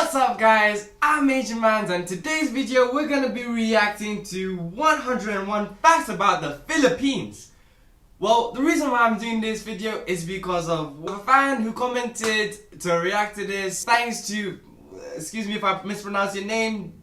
What's up guys, I'm MajorManz and today's video we're gonna be reacting to 101 facts about the Philippines. Well, the reason why I'm doing this video is because of a fan who commented to react to this. Thanks to, excuse me if I mispronounce your name,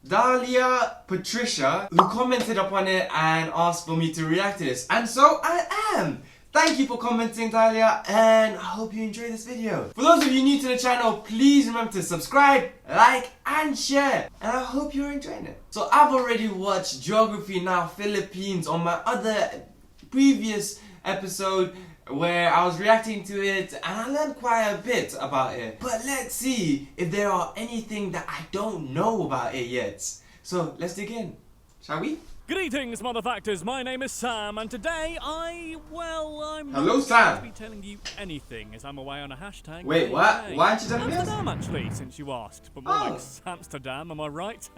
Dahlia Patricia, who commented upon it and asked for me to react to this. And so I am! Thank you for commenting, Dahlia, and I hope you enjoy this video. For those of you new to the channel, please remember to subscribe, like, and share. And I hope you're enjoying it. So I've already watched Geography Now Philippines on my other previous episode where I was reacting to it and I learned quite a bit about it. But let's see if there are anything that I don't know about it yet. So let's dig in, shall we? Greetings, motherfuckers. My name is Sam, and today I'm Hello, not Sam. going to be telling you anything as I'm away on a hashtag. Wait, what? Why aren't you telling me? Amsterdam, actually, since you asked, but more like Samsterdam, am I right?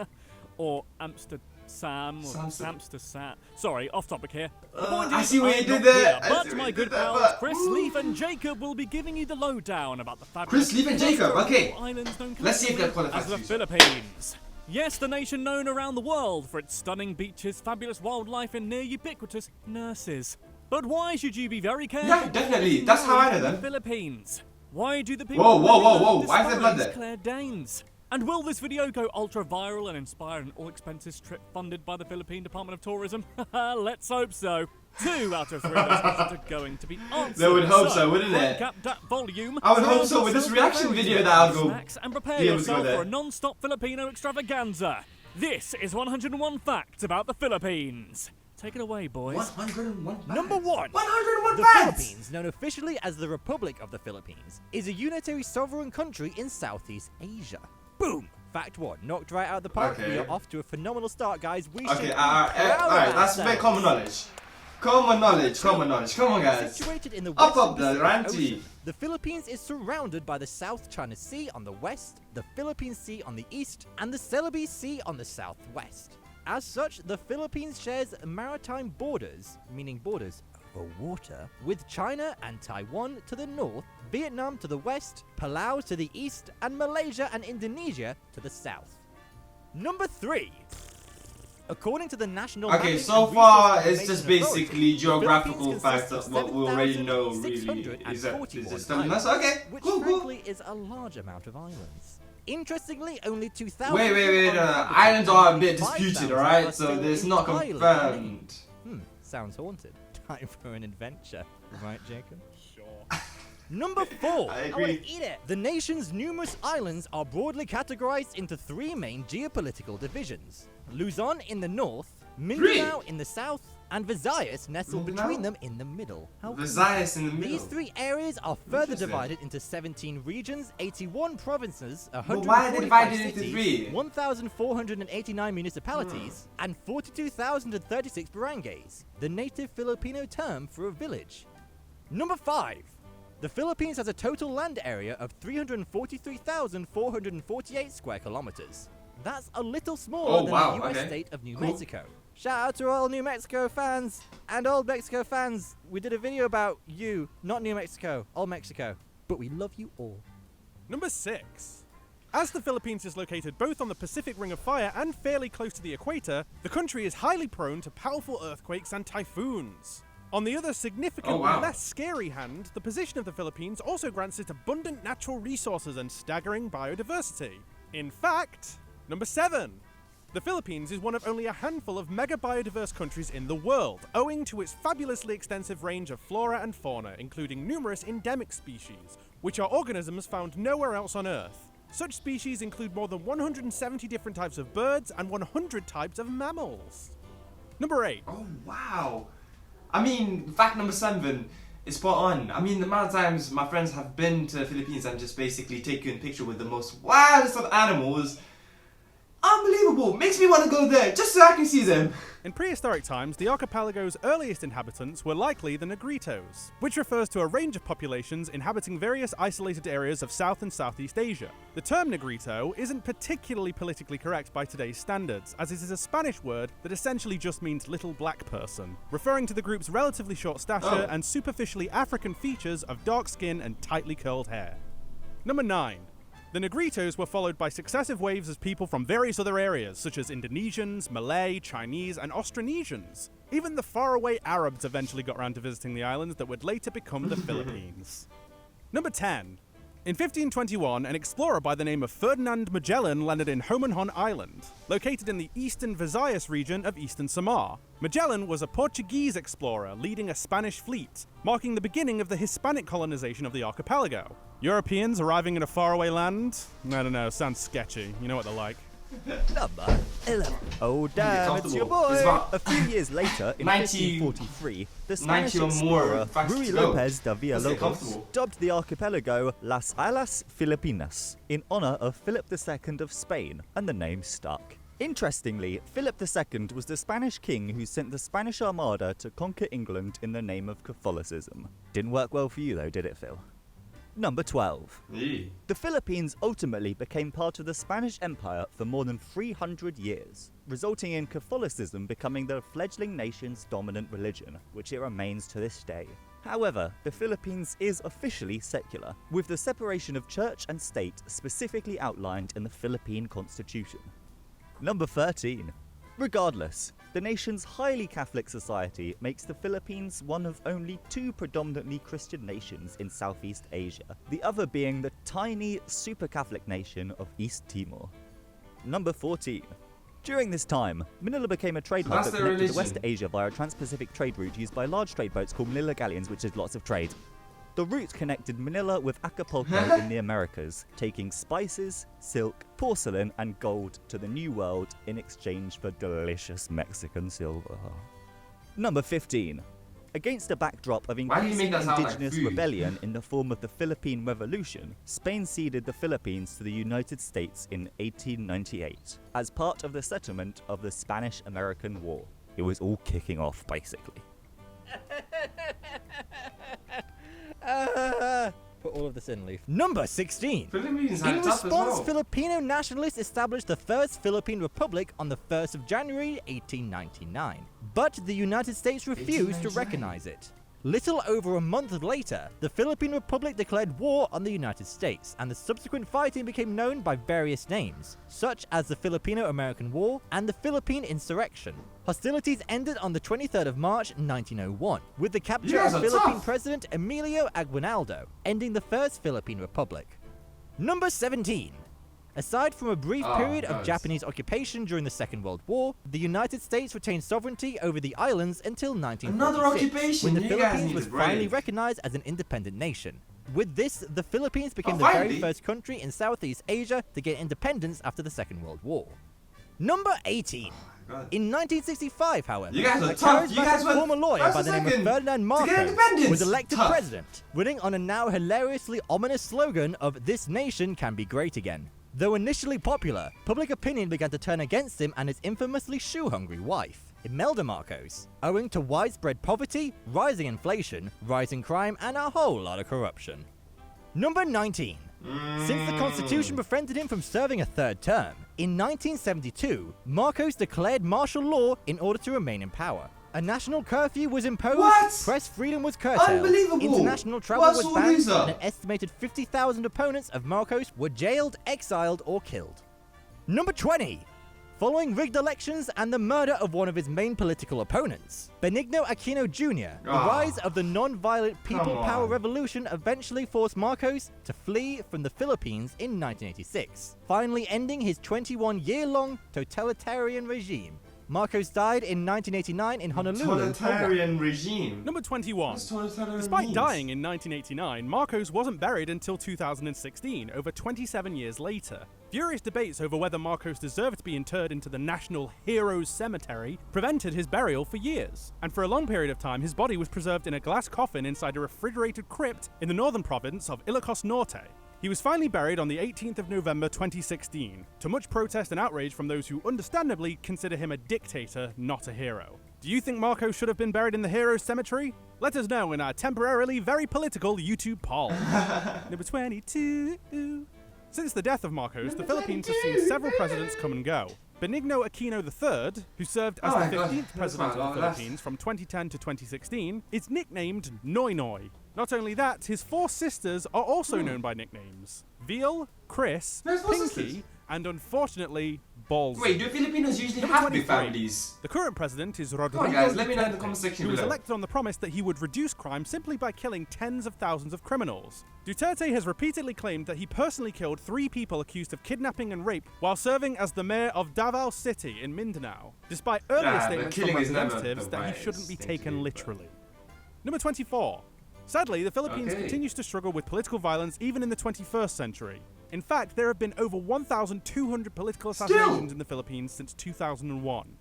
Or Amsterdam, or Samster. Sorry, off topic here. I see what you did there. But my good pals Chris, Leaf, and Jacob will be giving you the lowdown about the fabulous Chris, Leaf, and Jacob. Okay. Islands known Let's see if that qualifies as the you. Philippines. Yes, the nation known around the world for its stunning beaches, fabulous wildlife, and near ubiquitous nurses. But why should you be very careful? Yeah, definitely. That's how I know them. The Philippines. Why do the people? Whoa! Why is there blood there? Claire Danes. And will this video go ultra viral and inspire an all expenses trip funded by the Philippine Department of Tourism? Let's hope so. 2 out of 3 of those questions are going to be answered. They would hope so, wouldn't it? Cap that volume. I would hope so with this reaction video that I'll go. Snacks and prepare yourself for a non-stop Filipino extravaganza. This is 101 facts about the Philippines. Take it away, boys. 101 facts. Number 1. 101 the facts. Philippines, known officially as the Republic of the Philippines, is a unitary sovereign country in Southeast Asia. Boom! Fact 1, knocked right out of the park. Okay. We are off to a phenomenal start, guys. We Okay, should be alright, that's a bit common knowledge. Common knowledge. Come on, guys. Situated in the Up western the Pacific Ranty. Ocean, the Philippines is surrounded by the South China Sea on the west, the Philippine Sea on the east, and the Celebes Sea on the southwest. As such, the Philippines shares maritime borders, meaning borders over water, with China and Taiwan to the north, Vietnam to the west, Palau to the east, and Malaysia and Indonesia to the south. Number 3. According to the National Okay, Mapping so and far Resource it's just Information basically Authority, geographical the facts Philippines of what we already know. Really, is it telling us? Okay, which cool. frankly is a large amount of islands. Interestingly, only 2,000. Wait. Islands are a bit disputed, alright? So it's not confirmed. Sounds haunted. Time for an adventure, right, Jacob? Sure. Number 4. I agree. wanna eat it. The nation's numerous islands are broadly categorized into 3 main geopolitical divisions: Luzon in the north, Mindanao in the south, and Visayas nestled between them in the middle. Visayas in the middle. These 3 areas are further divided into 17 regions, 81 provinces, why are they 145 divided into cities, 3? 1,489 municipalities, and 42,036 barangays, the native Filipino term for a village. Number 5. The Philippines has a total land area of 343,448 square kilometers. That's a little smaller than the US state of New Mexico. Shout out to all New Mexico fans and Old Mexico fans. We did a video about you, not New Mexico, Old Mexico. But we love you all. Number 6. As the Philippines is located both on the Pacific Ring of Fire and fairly close to the equator, the country is highly prone to powerful earthquakes and typhoons. On the other significantly less scary hand, the position of the Philippines also grants it abundant natural resources and staggering biodiversity. In fact, number 7. The Philippines is one of only a handful of mega biodiverse countries in the world, owing to its fabulously extensive range of flora and fauna, including numerous endemic species, which are organisms found nowhere else on Earth. Such species include more than 170 different types of birds and 100 types of mammals. Number 8. Oh, wow. I mean, fact number 7 is spot on. I mean, the amount of times my friends have been to the Philippines and just basically taken a picture with the most wildest of animals. Unbelievable! Makes me want to go there just so I can see them. In prehistoric times, the archipelago's earliest inhabitants were likely the Negritos, which refers to a range of populations inhabiting various isolated areas of South and Southeast Asia. The term Negrito isn't particularly politically correct by today's standards, as it is a Spanish word that essentially just means little black person, referring to the group's relatively short stature and superficially African features of dark skin and tightly curled hair. Number 9. The Negritos were followed by successive waves of people from various other areas, such as Indonesians, Malay, Chinese, and Austronesians. Even the faraway Arabs eventually got around to visiting the islands that would later become the Philippines. Number 10. In 1521, an explorer by the name of Ferdinand Magellan landed in Homenhon Island, located in the eastern Visayas region of eastern Samar. Magellan was a Portuguese explorer leading a Spanish fleet, marking the beginning of the Hispanic colonization of the archipelago. Europeans arriving in a faraway land? I don't know, sounds sketchy. You know what they're like. Number 11. Oh damn, it's your boy! A few years later, in 1543, the Spanish explorer Ruy Lopez de Villalobos dubbed the archipelago Las Islas Filipinas in honor of Philip II of Spain, and the name stuck. Interestingly, Philip II was the Spanish king who sent the Spanish Armada to conquer England in the name of Catholicism. Didn't work well for you though, did it, Phil? Number 12. The Philippines ultimately became part of the Spanish Empire for more than 300 years, resulting in Catholicism becoming the fledgling nation's dominant religion, which it remains to this day. However, the Philippines is officially secular, with the separation of church and state specifically outlined in the Philippine Constitution. Number 13. Regardless, the nation's highly Catholic society makes the Philippines one of only 2 predominantly Christian nations in Southeast Asia, the other being the tiny super Catholic nation of East Timor. Number 14. During this time, Manila became a trade hub that connected to West Asia via a trans-Pacific trade route used by large trade boats called Manila galleons, which did lots of trade. The route connected Manila with Acapulco in the Americas, taking spices, silk, porcelain, and gold to the New World in exchange for delicious Mexican silver. Number 15. Against a backdrop of increasing indigenous rebellion in the form of the Philippine Revolution, Spain ceded the Philippines to the United States in 1898 as part of the settlement of the Spanish-American War. It was all kicking off, basically. Put all of this in, Leaf. Number 16. In response, Filipino nationalists established the First Philippine Republic on the 1st of January 1899. But the United States refused to recognize it. Little over a month later, the Philippine Republic declared war on the United States, and the subsequent fighting became known by various names, such as the Filipino-American War and the Philippine Insurrection. Hostilities ended on the 23rd of March 1901, with the capture of Philippine President Emilio Aguinaldo, ending the First Philippine Republic. Number 17. Aside from a brief period of Japanese occupation during the Second World War, the United States retained sovereignty over the islands until 1946, when the Philippines was finally recognized as an independent nation. With this, the Philippines became the very first country in Southeast Asia to get independence after the Second World War. Number 18. In 1965, however, a charismatic former lawyer by the name of Ferdinand Marcos was elected president, running on a now hilariously ominous slogan of "This nation can be great again." Though initially popular, public opinion began to turn against him and his infamously shoe-hungry wife, Imelda Marcos, owing to widespread poverty, rising inflation, rising crime, and a whole lot of corruption. Number 19. Since the Constitution prevented him from serving a third term, in 1972, Marcos declared martial law in order to remain in power. A national curfew was imposed, press freedom was curtailed, international travel was banned, and an estimated 50,000 opponents of Marcos were jailed, exiled, or killed. Number 20. Following rigged elections and the murder of one of his main political opponents, Benigno Aquino Jr., the rise of the non-violent People Power Revolution eventually forced Marcos to flee from the Philippines in 1986, finally ending his 21-year-long totalitarian regime. Marcos died in 1989 in Honolulu. Totalitarian regime. Number 21. Despite dying in 1989, Marcos wasn't buried until 2016, over 27 years later. Furious debates over whether Marcos deserved to be interred into the National Heroes Cemetery prevented his burial for years. And for a long period of time, his body was preserved in a glass coffin inside a refrigerated crypt in the northern province of Ilocos Norte. He was finally buried on the 18th of November 2016, to much protest and outrage from those who understandably consider him a dictator, not a hero. Do you think Marcos should have been buried in the Heroes Cemetery? Let us know in our temporarily very political YouTube poll. Number 22. Since the death of Marcos, the Philippines has seen several presidents come and go. Benigno Aquino III, who served as the 15th president of the Philippines from 2010 to 2016, is nicknamed Noy Noy. Not only that, his 4 sisters are also known by nicknames. Veal, Chris, No, it's 4 Pinky, sisters. and unfortunately, Balls. Wait, do Filipinos usually Number have big 23. families? The current president is Rodrigo Come on, guys, let me know in the Duterte, comment section who was below. elected on the promise that he would reduce crime simply by killing tens of thousands of criminals. Duterte has repeatedly claimed that he personally killed 3 people accused of kidnapping and rape while serving as the mayor of Davao City in Mindanao, despite earlier Nah, but statements from killing is never representatives the that he wisest shouldn't be thing to taken do, but- literally. Number 24. Sadly, the Philippines Okay. continues to struggle with political violence even in the 21st century. In fact, there have been over 1,200 political assassinations in the Philippines since 2001.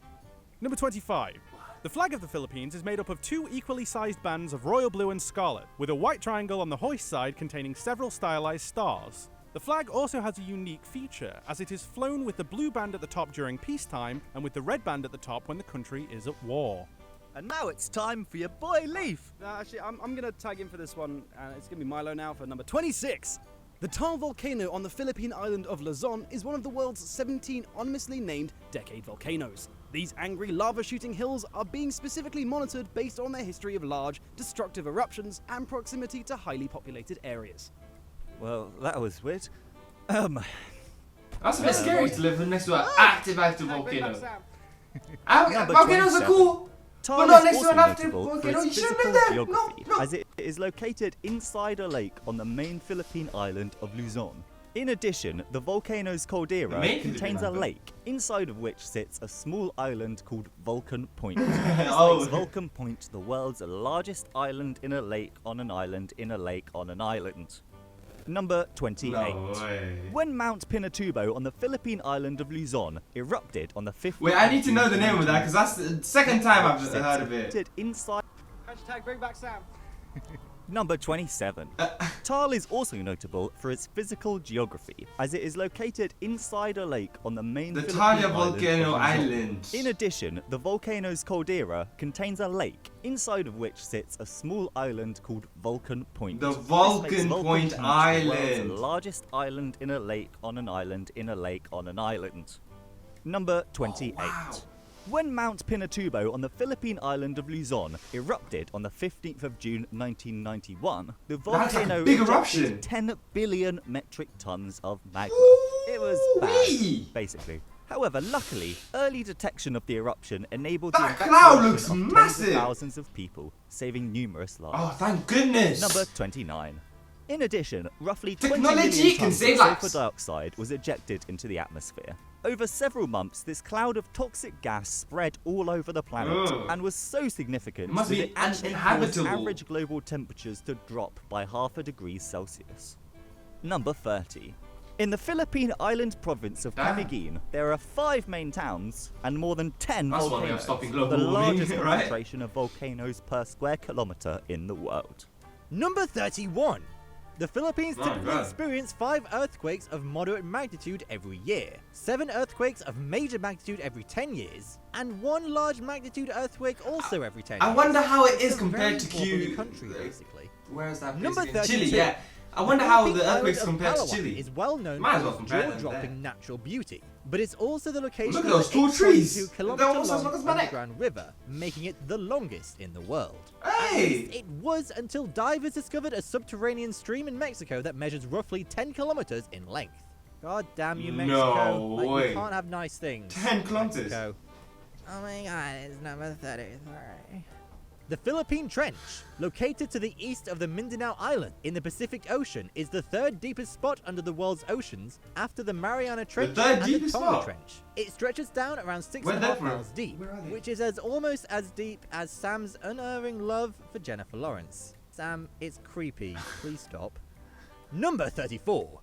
Number 25. The flag of the Philippines is made up of 2 equally sized bands of royal blue and scarlet, with a white triangle on the hoist side containing several stylized stars. The flag also has a unique feature, as it is flown with the blue band at the top during peacetime and with the red band at the top when the country is at war. And now it's time for your boy Leaf. Actually, I'm going to tag in for this one, and it's going to be Milo now for number 26. The Tar volcano on the Philippine island of Luzon is one of the world's 17 anonymously named decade volcanoes. These angry lava-shooting hills are being specifically monitored based on their history of large, destructive eruptions and proximity to highly populated areas. Well, that was weird. That's a bit scary to live next to an active volcano. Number Volcanoes are 27. cool, Tar but not is next to also an active notable for volcano. You its shouldn't physical live there. No, geography, no. as it is located inside a lake on the main Philippine island of Luzon. In addition, the volcano's The caldera main contains a Philippine lake, inside of which sits a small island called Vulcan Point. Oh. This makes Vulcan Point the world's largest island in a lake on an island in a lake on an island. Number 28. No way. When Mount Pinatubo on the Philippine island of Luzon erupted on the 15th Wait, I need to know the name of that because that's the second time I've heard of it. Located inside. Hashtag bring back Sam. Number 27. Tal is also notable for its physical geography, as it is located inside a lake on the main The Philippine Talia island Volcano of Luzon. Island. In addition, the volcano's caldera contains a lake, inside of which sits a small island called Vulcan Point. The This makes Vulcan Vulcan Point the Island. world's largest island in a lake on an island in a lake on an island. Number 28. Oh, wow. When Mount Pinatubo on the Philippine island of Luzon erupted on the 15th of June 1991, the That's like a volcano big ejected eruption. 10 billion metric tons of magma. Ooh-wee. It was bad, basically. However, luckily, early detection of the eruption enabled That the cloud evacuation looks of tens of massive. thousands of people, saving numerous lives. Oh, thank goodness. Number 29. In addition, roughly 20 Technology million can tons save of lives. sulfur dioxide was ejected into the atmosphere. Over several months, this cloud of toxic gas spread all over the planet Ugh. and was so significant It must that be it actually caused uninhabitable. average global temperatures to drop by 0.5 degrees Celsius. Number 30. In the Philippine island province of Damn. Camiguin, there are 5 main towns and more than 10 That's one way of volcanoes, stopping the global warming, largest right? concentration of volcanoes per square kilometre in the world. Number 31. The Philippines My typically God. experience 5 earthquakes of moderate magnitude every year, 7 earthquakes of major magnitude every 10 years, and 1 large magnitude earthquake also every 10 years. I wonder how it is It's a compared to very orderly Q. country, basically. Where is that place Number again? 32. Chile, yeah. I wonder how Philippine the earthquakes island of compare to Palawan Chile. is well known Might as for well its compare them jaw-dropping there. natural beauty, but it's also the location Look at of those an tall 8.2 trees. kilometer They're almost as long long as my neck. underground river, making it the longest in the world. Hey! It was until divers discovered a subterranean stream in Mexico that measures roughly 10 kilometers in length. God damn you, No Mexico. Like, way. you can't have nice things. 10 kilometers. Mexico. Oh my god, it's number 33. The Philippine Trench, located to the east of the Mindanao Island in the Pacific Ocean, is the 3rd deepest spot under the world's oceans after the Mariana Trench third and the deepest Tonga spot? Trench. It stretches down around Where 6.5 they from? miles deep, Where are they? which is almost as deep as Sam's unerring love for Jennifer Lawrence. Sam, it's creepy. Please stop. Number 34.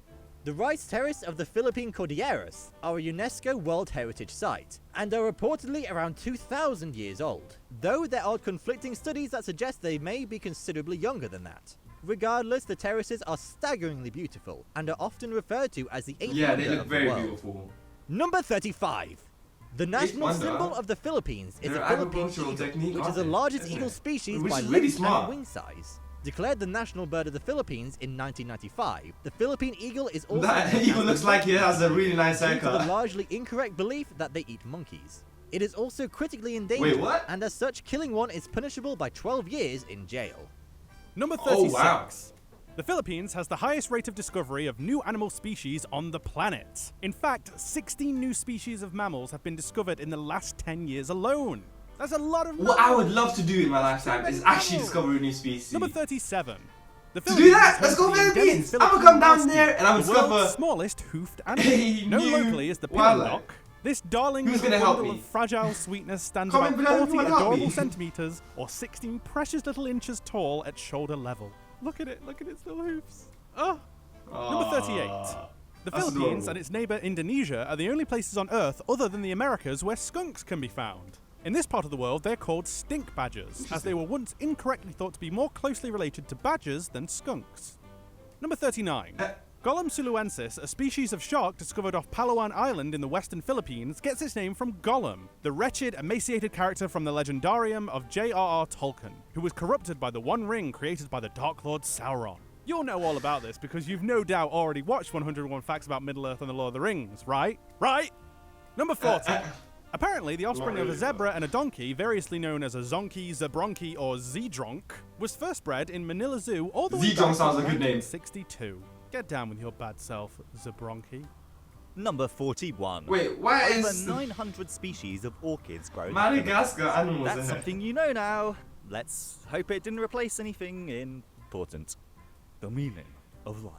The rice terrace of the Philippine Cordilleras are a UNESCO World Heritage Site and are reportedly around 2,000 years old, though there are conflicting studies that suggest they may be considerably younger than that. Regardless, the terraces are staggeringly beautiful and are often referred to as the eighth Yeah, wonder they look of the very world. beautiful. Number 35. The national wonder. symbol of the Philippines is Their the Philippine agricultural eagle, technique, which is aren't the they? largest Isn't eagle it? species Which by is really length smart. and wing size. Declared the national bird of the Philippines in 1995, the Philippine eagle is also That known eagle as looks the like he monkey has a eagle really nice due to the haircut. largely incorrect belief that they eat monkeys. It is also critically endangered, Wait, what? and as such, killing one is punishable by 12 years in jail. Number 36. Oh, wow. The Philippines has the highest rate of discovery of new animal species on the planet. In fact, 16 new species of mammals have been discovered in the last 10 years alone. That's a lot of mammals. What I would love to do in my lifetime is actually discover a new species. Number 37. The To do that, Philippines let's go has the Philippines! endemic I'm gonna come down Philippine there and I'm the gonna discover world's smallest hoofed a animal. Known new locally as the wildlife. pinnock, this darling Who's little gonna help bundle me? of fragile sweetness stands Comment about below if 40 you wanna help adorable me. centimeters or 16 precious little inches tall at shoulder level. Look at its little hoofs. Oh. Number 38. The That's Philippines adorable. and its neighbour Indonesia are the only places on Earth other than the Americas where skunks can be found. In this part of the world, they're called stink badgers, as they were once incorrectly thought to be more closely related to badgers than skunks. Number 39. Gollum suluensis, a species of shark discovered off Palawan Island in the western Philippines, gets its name from Gollum, the wretched, emaciated character from the legendarium of J.R.R. Tolkien, who was corrupted by the One Ring created by the Dark Lord Sauron. You'll know all about this because you've no doubt already watched 101 Facts About Middle-earth and the Lord of the Rings, right? Right? Number 40. Apparently, the offspring of a zebra and a donkey, variously known as a zonky, zebronki, or zedronk, was first bred in Manila Zoo all the way Zedronk back sounds to like a good name. 1962. Get down with your bad self, zebronki. Number 41. Wait, why Over is 900 species of orchids grown. in Madagascar Philippines. animals That's in it? something you know now. Let's hope it didn't replace anything important. The meaning of life.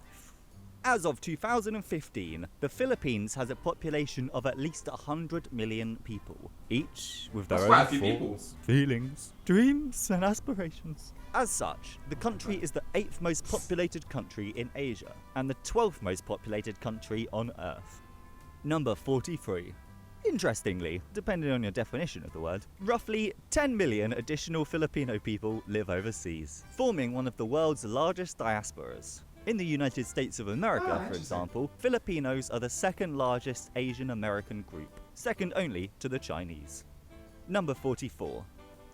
As of 2015, the Philippines has a population of at least 100 million people, each with their That's quite own a few people. thoughts, feelings, dreams, and aspirations. As such, the country is the 8th most populated country in Asia and the 12th most populated country on Earth. Number 43. Interestingly, depending on your definition of the word, roughly 10 million additional Filipino people live overseas, forming one of the world's largest diasporas. In the United States of America, for interesting. example, Filipinos are the second largest Asian American group, second only to the Chinese. Number 44.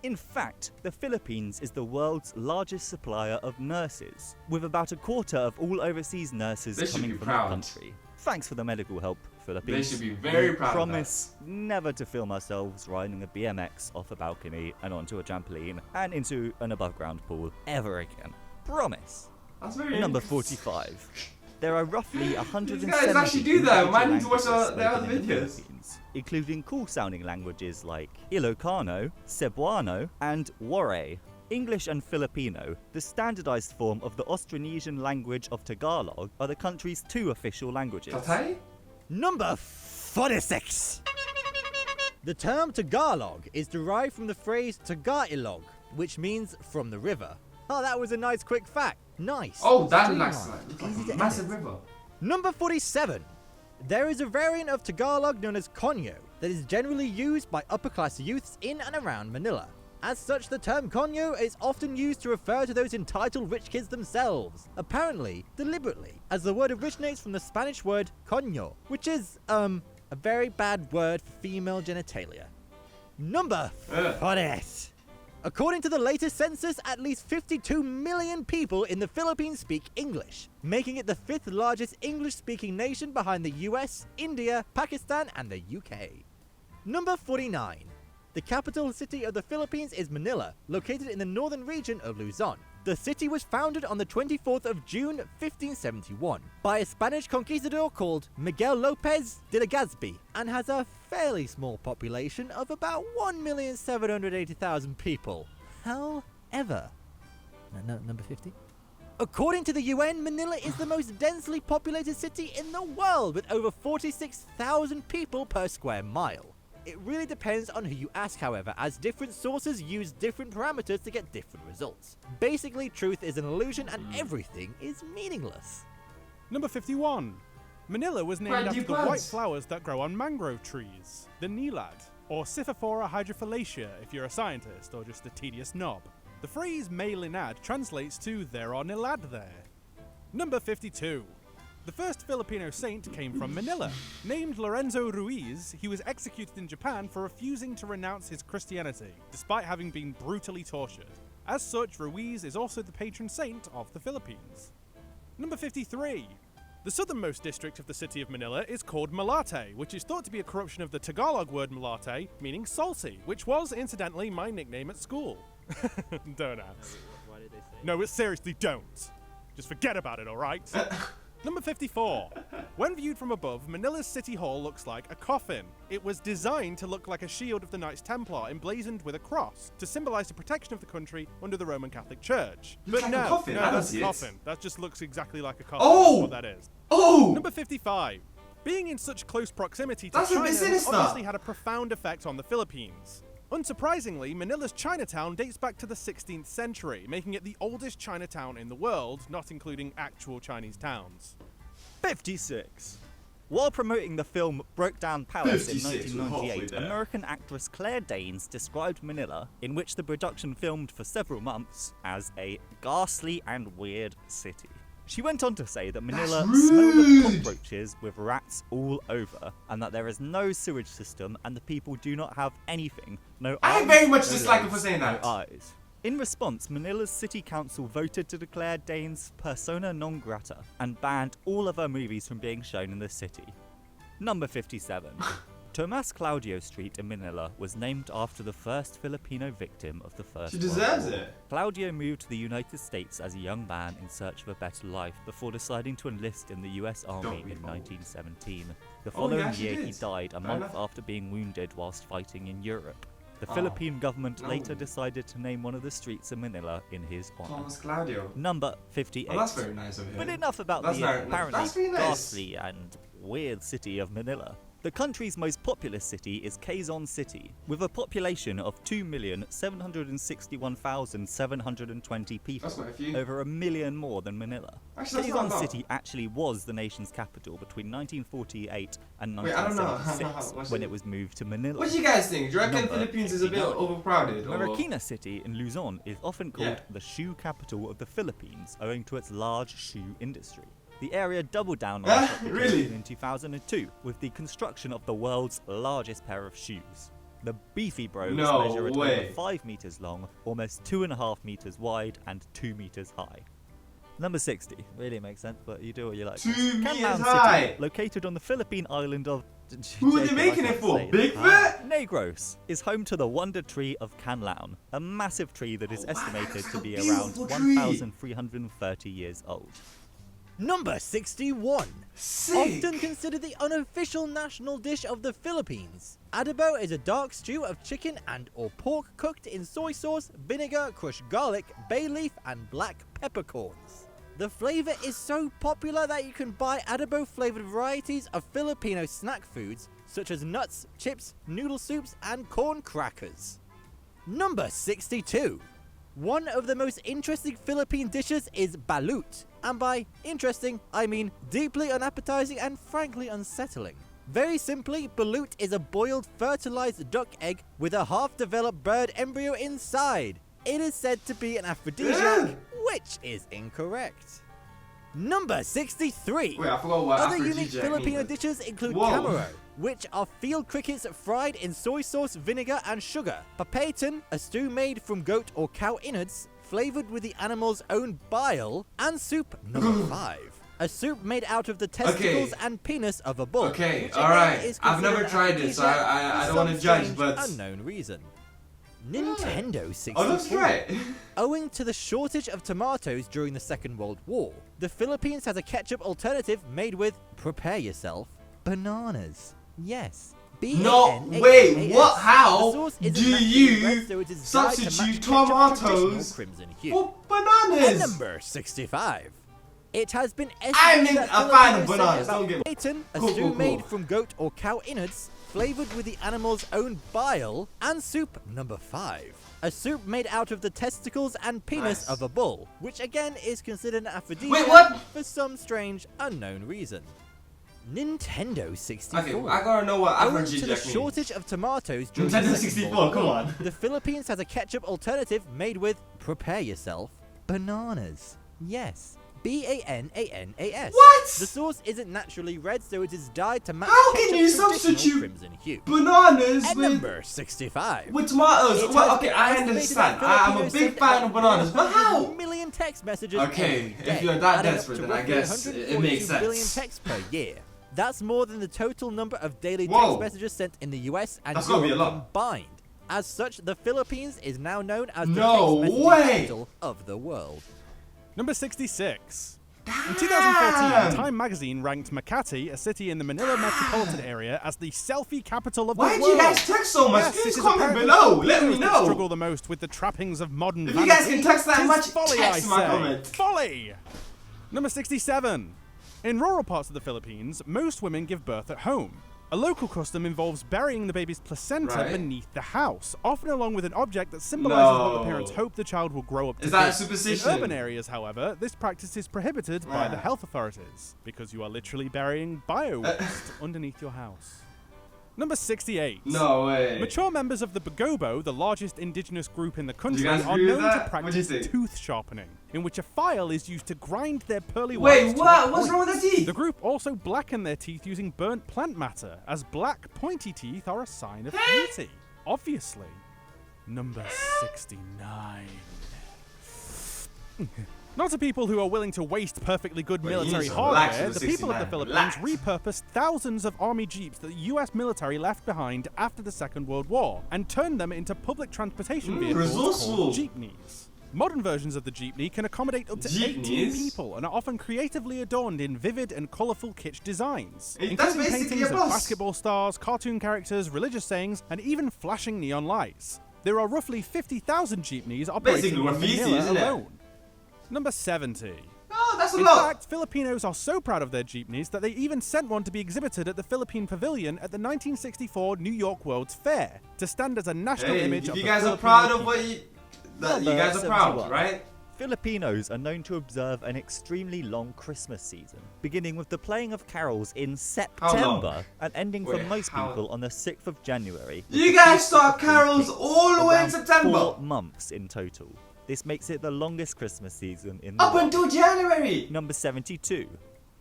In fact, the Philippines is the world's largest supplier of nurses, with about a quarter of all overseas nurses They should coming be from proud. the country. Thanks for the medical help, Philippines. They should be very We proud of promise never to film ourselves riding a BMX off a balcony and onto a trampoline and into an above-ground pool ever again. Promise. That's very Number 45. There are roughly 170 guys actually do that. individual Mine need to watch languages their other spoken in the videos. Philippines, including cool-sounding languages like Ilocano, Cebuano, and Waray. English and Filipino, the standardized form of the Austronesian language of Tagalog, are the country's 2 official languages. Tatay? Number 46. The term Tagalog is derived from the phrase Tagailog, which means from the river. Oh, that was a nice quick fact. Nice. Oh, that Streamlined. looks like Easy a to massive edit. river. Number 47. There is a variant of Tagalog known as Konyo that is generally used by upper-class youths in and around Manila. As such, the term Konyo is often used to refer to those entitled rich kids themselves, apparently deliberately, as the word originates from the Spanish word coño, which is, a very bad word for female genitalia. Number 48. According to the latest census, at least 52 million people in the Philippines speak English, making it the 5th largest English-speaking nation behind the US, India, Pakistan, and the UK. Number 49. The capital city of the Philippines is Manila, located in the northern region of Luzon. The city was founded on the 24th of June, 1571, by a Spanish conquistador called Miguel López de Legazpi, and has a fairly small population of about 1,780,000 people. However, number 50? According to the UN, Manila is the most densely populated city in the world, with over 46,000 people per square mile. It really depends on who you ask, however, as different sources use different parameters to get different results. Basically, truth is an illusion and everything is meaningless. Number 51. Manila was named Right, after you the white plants. flowers that grow on mangrove trees, the nilad, or scyphiphora hydrophyllacea if you're a scientist or just a tedious knob. The phrase may linad translates to there are nilad there. Number 52. The first Filipino saint came from Manila. Named Lorenzo Ruiz, he was executed in Japan for refusing to renounce his Christianity, despite having been brutally tortured. As such, Ruiz is also the patron saint of the Philippines. Number 53. The southernmost district of the city of Manila is called Malate, which is thought to be a corruption of the Tagalog word malate, meaning salty, which was, incidentally, my nickname at school. Don't ask. Why did they say No, seriously, don't. Just forget about it, alright? Number 54. When viewed from above, Manila's City Hall looks like a coffin. It was designed to look like a shield of the Knights Templar emblazoned with a cross to symbolize the protection of the country under the Roman Catholic Church. Looks But like a no, coffin. I don't that's see a it. coffin. That just looks exactly like a coffin. Oh! That's what that is. Oh! Number 55. Being in such close proximity to That's a bit China has sinister. obviously had a profound effect on the Philippines. Unsurprisingly, Manila's Chinatown dates back to the 16th century, making it the oldest Chinatown in the world, not including actual Chinese towns. 56. While promoting the film Broke Down Palace in 56, we're halfway 1998, there. American actress Claire Danes described Manila, in which the production filmed for several months, as a ghastly and weird city. She went on to say that Manila That's smelled rude. of cockroaches with rats all over, and that there is no sewage system and the people do not have anything, no I arms, very much no dislike her legs, for saying that. no eyes. In response, Manila's city council voted to declare Danes persona non grata and banned all of her movies from being shown in the city. Number 57. Tomas Claudio Street in Manila was named after the first Filipino victim of the First She World deserves War. it. Claudio moved to the United States as a young man in search of a better life before deciding to enlist in the US Army be in bold. 1917. The Oh, he following actually year he did. died a Fair month enough. after being wounded whilst fighting in Europe. The Oh. Philippine government No. later decided to name one of the streets in Manila in his honor. Thomas Claudio. Number 58. Oh, that's very nice of him. But enough about That's the not- apparently that's really nice. ghastly and weird city of Manila. The country's most populous city is Quezon City, with a population of 2,761,720 people, That's quite a few. over 1 million more than Manila. Actually, that's not Quezon a lot. City actually was the nation's capital between 1948 and Wait, I don't know. 1976, What's when it? it was moved to Manila. What do you guys think? Do you reckon Number Philippines is a bit 59. overcrowded? or- Marikina City in Luzon is often called Yeah. the shoe capital of the Philippines, owing to its large shoe industry. The area doubled down on Ah, its reputation really? in 2002 with the construction of the world's largest pair of shoes. The Beefy Bros No measure at way. over 5 meters long, almost 2.5 meters wide, and 2 meters high. Number 60. Really makes sense, but you do what you like. 2 Canlan meters City, high. located on the Philippine island of... Who are they Jacob, I making it can't for? say Bigfoot? Negros is home to the Wonder Tree of Canlan, a massive tree that is Oh, wow, estimated that's to a be around beautiful tree. 1,330 years old. Number 61. Sick. Often considered the unofficial national dish of the Philippines. Adobo is a dark stew of chicken and or pork cooked in soy sauce, vinegar, crushed garlic, bay leaf, and black peppercorns. The flavor is so popular that you can buy adobo flavored varieties of Filipino snack foods such as nuts, chips, noodle soups, and corn crackers. Number 62. One of the most interesting Philippine dishes is balut, and by interesting, I mean deeply unappetizing and frankly unsettling. Very simply, balut is a boiled fertilized duck egg with a half-developed bird embryo inside. It is said to be an aphrodisiac, which is incorrect. Number 63. Wait, I forgot what Other unique aphrodisiac Filipino means. dishes include Whoa. camaro, which are field crickets fried in soy sauce, vinegar, and sugar. Papaitan, a stew made from goat or cow innards, flavored with the animal's own bile. And soup number 5. A soup made out of the testicles and penis of a bull. Okay, which alright. again is I've never considered tried it, so I aphrodisiac don't for wanna some judge, strange, but- unknown reason. Nintendo 64. Oh, that's right. Owing to the shortage of tomatoes during the Second World War, the Philippines has a ketchup alternative made with, prepare yourself, bananas. Yes. No, B-A-N-A-N-A-S. wait, what? The How sauce isn't do naturally you red, so it is dyed to match substitute ketchup's traditional tomatoes crimson hue. for And bananas? number 65. It has been I'm estimated that a fan of Filipinos bananas, say don't about get me- Papaitan, a Cool, stew cool, made cool. from goat or cow innards, flavored with the animal's own bile. And soup number 5. A soup made out of the testicles and penis Nice. of a bull, which again is considered an aphrodisiac Wait, what? for some strange unknown reason. Nintendo 64. Okay, I gotta know what Owing to aphrodisiac the means. shortage of tomatoes during Nintendo the Second 64, World come War, on. the Philippines has a ketchup alternative made with, prepare yourself, bananas. Yes. B-A-N-A-N-A-S. What? The sauce isn't naturally red, so it is dyed to match How can ketchup's you traditional substitute crimson hue. Bananas At with number 65. tomatoes. It Well, has okay, been I estimated understand. that I'm a Filipinos big send fan out of bananas, but 100 how? million text messages Okay, every if day, you're that adding up desperate, to then I roughly guess it 142 makes billion sense. texts per year. That's more than the total number of daily Whoa. text messages sent in the US and That's gotta be Europe a lot. combined. As such, the Philippines is now known as the No text messaging way! capital of the world. Number 66. In Damn! 2014, Time magazine ranked Makati, a city in the Manila metropolitan area, as the selfie capital of the Why world. do you guys text so much? Yes, Please it is comment apparently below. Let Filipinos me that know. struggle the most with the trappings of modern If vanity. you guys can text that 'Tis much, folly, text I my say. comment. Folly! Number 67. In rural parts of the Philippines, most women give birth at home. A local custom involves burying the baby's placenta Right. beneath the house, often along with an object that symbolizes what the No. parents hope the child will grow up to Is that be. a superstition? In urban areas, however, this practice is prohibited by the Ah. health authorities, because you are literally burying bio-waste underneath your house. Number 68. No way. Mature members of the Bagobo, the largest indigenous group in the country, guys are agree with known that? to What do you practice think? tooth sharpening, in which a file is used to grind their pearly Wait, whites to what? a What's point. wrong with the teeth? The group also blacken their teeth using burnt plant matter, as black, pointy teeth are a sign of beauty. Obviously. Number 69. Not to people who are willing to waste perfectly good Wait, you military need to relax hardware, with the the people of the 69. Philippines Relax. repurposed thousands of army jeeps that the US military left behind after the Second World War and turned them into public transportation vehicles resourceful. called jeepneys. Modern versions of the jeepney can accommodate up to 18 Jeepneys? people and are often creatively adorned in vivid and colourful kitsch designs, Hey, that's including basically paintings a of bus. basketball stars, cartoon characters, religious sayings, and even flashing neon lights. There are roughly 50,000 jeepneys operating Basically in graffiti, Manila isn't it? alone. Number 70. Oh, that's a In lot. fact, Filipinos are so proud of their jeepneys that they even sent one to be exhibited at the Philippine Pavilion at the 1964 New York World's Fair to stand as a national Hey, image if of you the guys are Filipino proud of people. what you Number guys are proud, 71. right? Filipinos are known to observe an extremely long Christmas season, beginning with the playing of carols in long? September and ending for Wait, most how- people on the 6th of January. with You the guys Feast of start the Three carols Kings, all the way in around September. 4 months in total. This makes it the longest Christmas season in the Up world. until January. Number 72.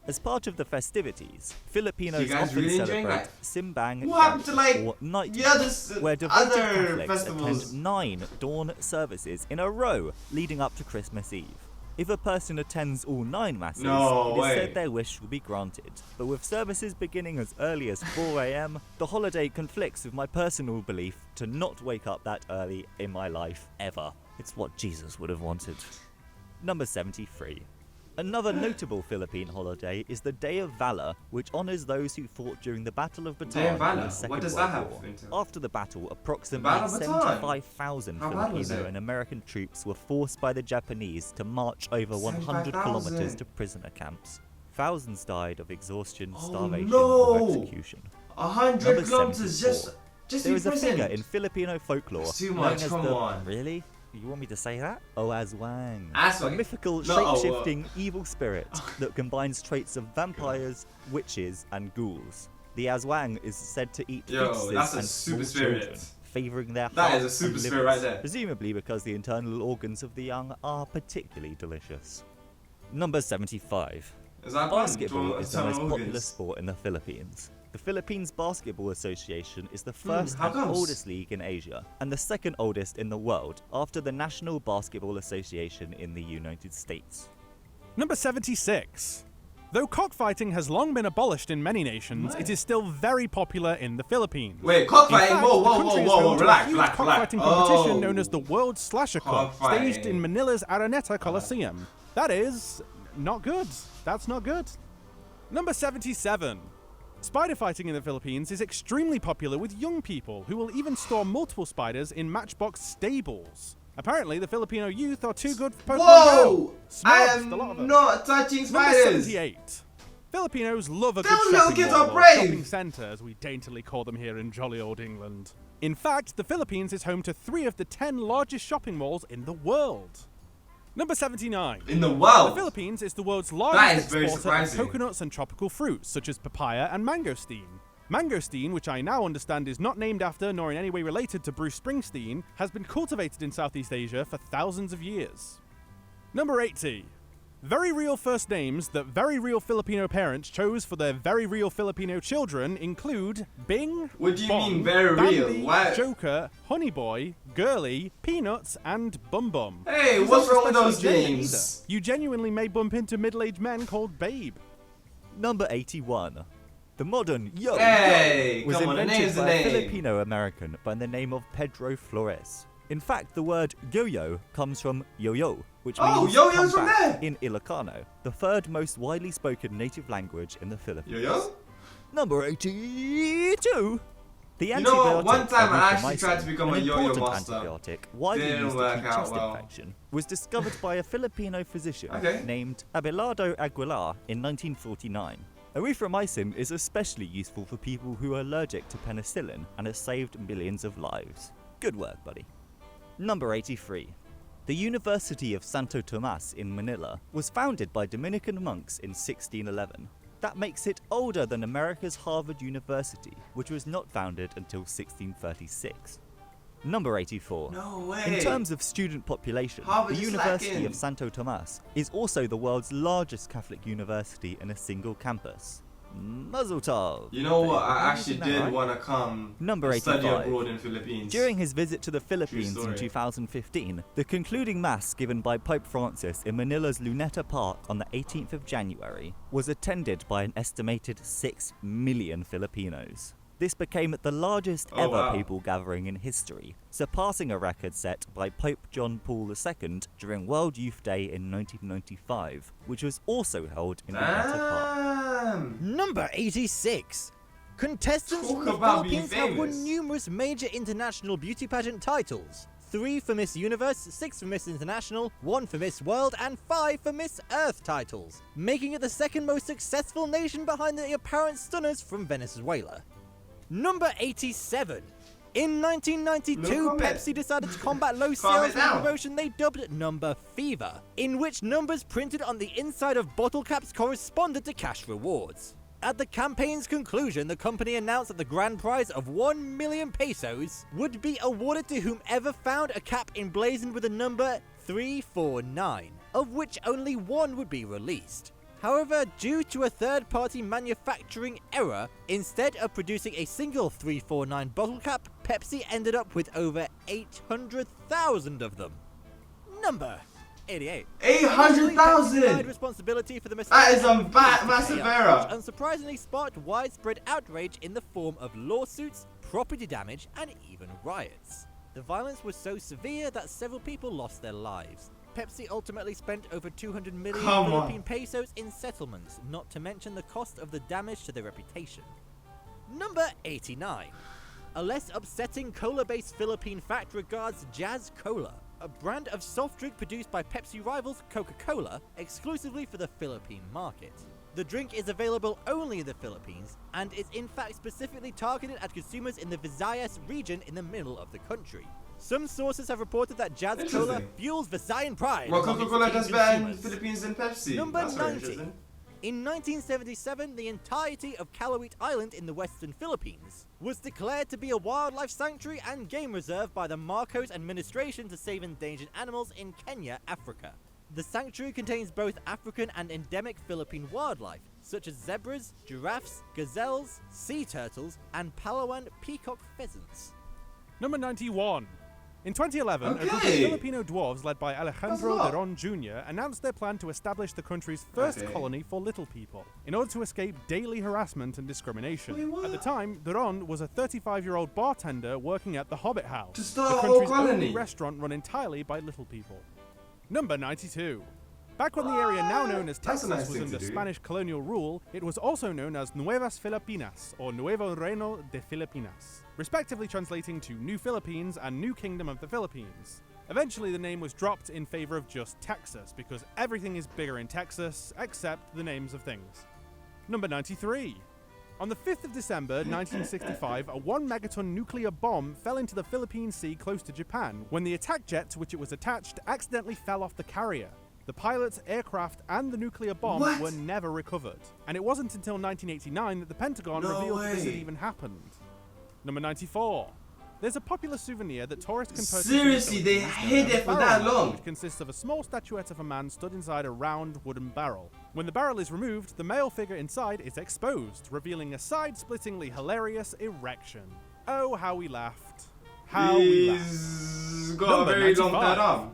As part of the festivities, Filipinos You guys often really enjoying celebrate that? Simbang What happened to, like, or Night the Mass, others- where devoted other Catholics festivals? attend 9 dawn services in a row leading up to Christmas Eve. If a person attends all 9 masses, No it is way. said their wish will be granted. But with services beginning as early as 4 a.m, the holiday conflicts with my personal belief to not wake up that early in my life ever. It's what Jesus would have wanted. Number 73. Another notable Philippine holiday is the Day of Valor, which honors those who fought during the Battle of Day Bataan of Valor? in the Second What does World that have War. into- After the battle, approximately Battle of Bataan? 75,000 How bad was Filipino it? and American troops were forced by the Japanese to march over 100 kilometers 75,000. to prisoner camps. Thousands died of exhaustion, Oh, starvation, no. or execution. 100 Number kilometers 74. just There be is a figure present. in Filipino folklore It's too known much, as come the... on. Really? You want me to say that? Oaswang. Aswang. A mythical, No, oh, shape-shifting evil spirit that combines traits of vampires, witches, and ghouls. The Aswang is said to eat Yo, fetuses that's a and super small children, spirit. favouring their That hearts is a super and spirit livers, right there. presumably because the internal organs of the young are particularly delicious. Number 75. Is that Basketball fun? is the most popular Organs. sport in the Philippines. The Philippines Basketball Association is the first how and comes? oldest league in Asia, and the second oldest in the world after the National Basketball Association in the United States. Number 76. Though cockfighting has long been abolished in many nations, it is still very popular in the Philippines. Wait, In cockfighting? fact, Whoa, the whoa, country whoa, is whoa, home whoa, to a relax, huge relax, cockfighting relax. competition Oh. known as the World Slasher Cup, Cockfighting. staged in Manila's Araneta Coliseum. That is not good. That's not good. Number 77. Spider fighting in the Philippines is extremely popular with young people who will even store multiple spiders in matchbox stables. Apparently, the Filipino youth are too good for Pokemon Whoa! Go. I Smugged, a lot of am them. not touching Number spiders. 78. Filipinos love a Those good little shopping kids mall are or brave. shopping centre, as we daintily call them here in jolly old England. In fact, the Philippines is home to 3 of the 10 largest shopping malls in the world. Number 79. In the The world. Philippines is the world's That largest is very exporter of surprising. coconuts and tropical fruits, such as papaya and mangosteen. Mangosteen, which I now understand is not named after nor in any way related to Bruce Springsteen, has been cultivated in Southeast Asia for thousands of years. Number 80. Very real first names that very real Filipino parents chose for their very real Filipino children include Bing, What do you Bong, mean very real? Bambi, Why- Joker, Honey Boy, Girly, Peanuts, and Bum Bum. Hey, These what's aren't wrong with those especially gender names? either. You genuinely may bump into middle-aged men called Babe. Number 81. The modern yo Hey, was come on, the invented name's the by a name. Filipino-American by the name of Pedro Flores. In fact, the word yo-yo comes from yo-yo, which Oh, means yo-yo's come from back there. in Ilocano, the third most widely spoken native language in the Philippines. Yo-yo? Number 82. The You know what, one antibiotic time I actually erythromycin, tried to become an a yo-yo important master. antibiotic widely Didn't used to work treat out chest well. infection, was discovered by a Filipino physician Okay. named Abelardo Aguilar in 1949. Erythromycin is especially useful for people who are allergic to penicillin and has saved millions of lives. Good work, buddy. Number 83. The University of Santo Tomas in Manila was founded by Dominican monks in 1611. That makes it older than America's Harvard University, which was not founded until 1636. Number 84. No way. In terms of student population, Harvard the is University lacking. of Santo Tomas is also the world's largest Catholic university in a single campus. Mazel tov! You know what? I Am actually using that did right? want to come Number study 85. abroad in Philippines. During his visit to the Philippines story. in 2015, the concluding mass given by Pope Francis in Manila's Luneta Park on the 18th of January was attended by an estimated 6 million Filipinos. This became the largest Oh, ever wow. people gathering in history, surpassing a record set by Pope John Paul II during World Youth Day in 1995, which was also held in Luneta Park. Damn. Number 86. Contestants Talk from the about being Philippines have won famous. numerous major international beauty pageant titles. 3 for Miss Universe, 6 for Miss International, 1 for Miss World, and 5 for Miss Earth titles, making it the second most successful nation behind the apparent stunners from Venezuela. Number 87. In 1992, No comment. Pepsi decided to combat low Calm sales it with a down. promotion they dubbed Number Fever, in which numbers printed on the inside of bottle caps corresponded to cash rewards. At the campaign's conclusion, the company announced that the grand prize of 1 million pesos would be awarded to whomever found a cap emblazoned with the number 349, of which only one would be released. However, due to a third-party manufacturing error, instead of producing a single 349 bottle cap, Pepsi ended up with over 800,000 of them. Number 88. 800,000! Denied responsibility for the That is a mistake, massive error. which unsurprisingly sparked widespread outrage in the form of lawsuits, property damage, and even riots. The violence was so severe that several people lost their lives. Pepsi ultimately spent over 200 million Come on. Philippine pesos in settlements, not to mention the cost of the damage to their reputation. Number 89. A less upsetting cola-based Philippine fact regards Jazz Cola, a brand of soft drink produced by Pepsi rivals Coca-Cola exclusively for the Philippine market. The drink is available only in the Philippines and is in fact specifically targeted at consumers in the Visayas region in the middle of the country. Some sources have reported that Jazz Cola Interesting. fuels Visayan pride. Well, among its Coca-Cola teen does better in the consumers. Philippines than Pepsi. Number That's very 90. interesting. In 1977, the entirety of Calauit Island in the western Philippines was declared to be a wildlife sanctuary and game reserve by the Marcos administration to save endangered animals in Kenya, Africa. The sanctuary contains both African and endemic Philippine wildlife, such as zebras, giraffes, gazelles, sea turtles, and Palawan peacock pheasants. Number 91. In 2011, a group of Okay. Filipino dwarves led by Alejandro lot. de Ron Jr. announced their plan to establish the country's first Okay. colony for little people, in order to escape daily harassment and discrimination. Wait, what? At the time, de Ron was a 35-year-old bartender working at the Hobbit House, To start the a whole country's only colony. restaurant run entirely by little people. Number 92. Back when the area now known as That's a Texas nice was thing to under do. Spanish colonial rule, it was also known as Nuevas Filipinas, or Nuevo Reino de Filipinas, respectively translating to New Philippines and New Kingdom of the Philippines. Eventually the name was dropped in favor of just Texas, because everything is bigger in Texas, except the names of things. Number 93. On the 5th of December 1965, a 1 megaton nuclear bomb fell into the Philippine Sea close to Japan, when the attack jet to which it was attached accidentally fell off the carrier. The pilot, aircraft, and the nuclear bomb What? were never recovered. And it wasn't until 1989 that the Pentagon No revealed that this had way. even happened. Number 94. There's a popular souvenir that tourists can purchase. Seriously, in they Philippines hid known as it for barrel that mount, long? Which consists of a small statuette of a man stood inside a round wooden barrel. When the barrel is removed, the male figure inside is exposed, revealing a side-splittingly hilarious erection. Oh, how we laughed. How we laughed. He's got Number a very long 95. third arm.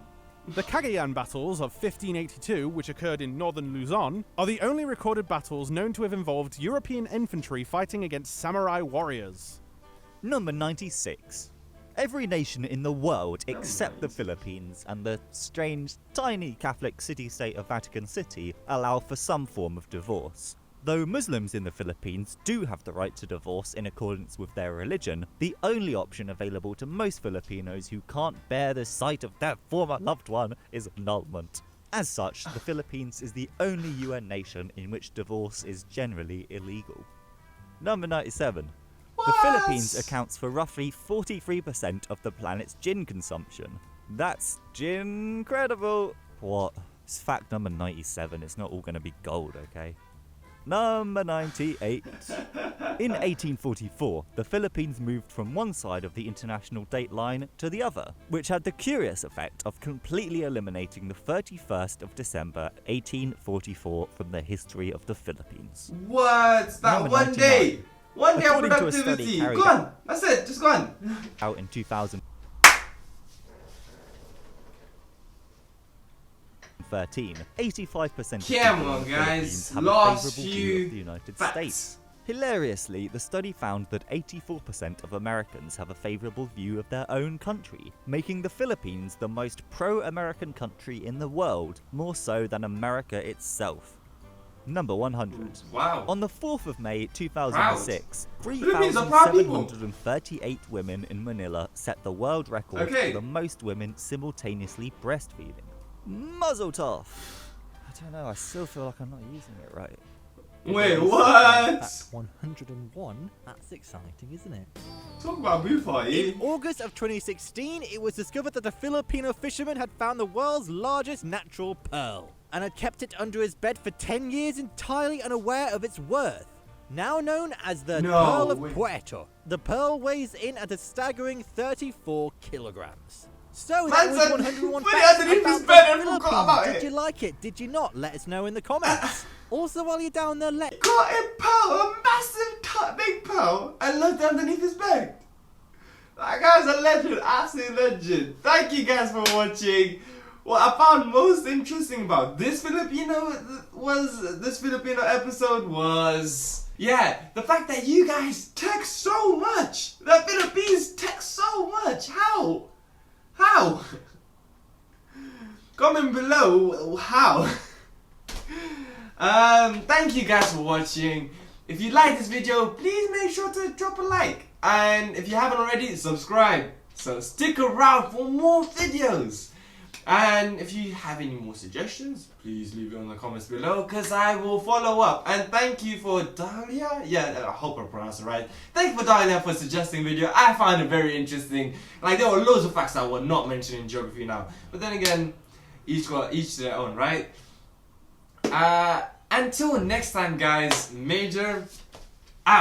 The Cagayan battles of 1582, which occurred in northern Luzon, are the only recorded battles known to have involved European infantry fighting against samurai warriors. Number 96. Every nation in the world except the Philippines and the strange, tiny Catholic city-state of Vatican City allow for some form of divorce. Though Muslims in the Philippines do have the right to divorce in accordance with their religion, the only option available to most Filipinos who can't bear the sight of their former loved one is annulment. As such, the Philippines is the only UN nation in which divorce is generally illegal. Number 97. The Philippines accounts for roughly 43% of the planet's gin consumption. That's gin-credible. What? It's fact number 97. It's not all going to be gold, okay? Number 98. In 1844, the Philippines moved from one side of the international date line to the other, which had the curious effect of completely eliminating the 31st of December 1844 from the history of the Philippines. What? That Number one 99. day? One day of According to a study productivity. carried Go on. That's it. Just go on. out in 2013, 85% of Come people on, in the guys. Philippines have a Last favourable view few of the United facts. States. Hilariously, the study found that 84% of Americans have a favourable view of their own country, making the Philippines the most pro-American country in the world, more so than America itself. Number 100. Wow. On the 4th of May 2006, Philippines are proud people. 3,738 women in Manila set the world record Okay. for the most women simultaneously breastfeeding. Muzzle tov! I don't know, I still feel like I'm not using it right. Wait, what? That's 101. That's exciting, isn't it? Talk about boo party. In August of 2016, it was discovered that a Filipino fisherman had found the world's largest natural pearl and had kept it under his bed for 10 years entirely unaware of its worth. Now known as the Pearl of Puerto, the pearl weighs in at a staggering 34 kilograms. So that Man was said, 101 put it facts underneath about his bed and the forgot Philippines. about Did it. you like it? Did you not? Let us know in the comments. Also, while you're down there, Got a pearl, a massive, big pearl, and left underneath his bed. That guy's a legend, absolute legend. Thank you guys for watching. What I found most interesting about this Filipino episode was, yeah, the fact that you guys text so much. The Philippines text so much. How? Comment below how. Thank you guys for watching. If you like this video, please make sure to drop a like. And if you haven't already, subscribe. So stick around for more videos. And if you have any more suggestions, please leave it in the comments below, because I will follow up. And thank you for Dahlia. Yeah, I hope I pronounced it right. Thank you for Dahlia for suggesting video. I found it very interesting. Like, there were loads of facts that were not mentioned in geography now. But then again, each to their own, right? Until next time, guys, Major out.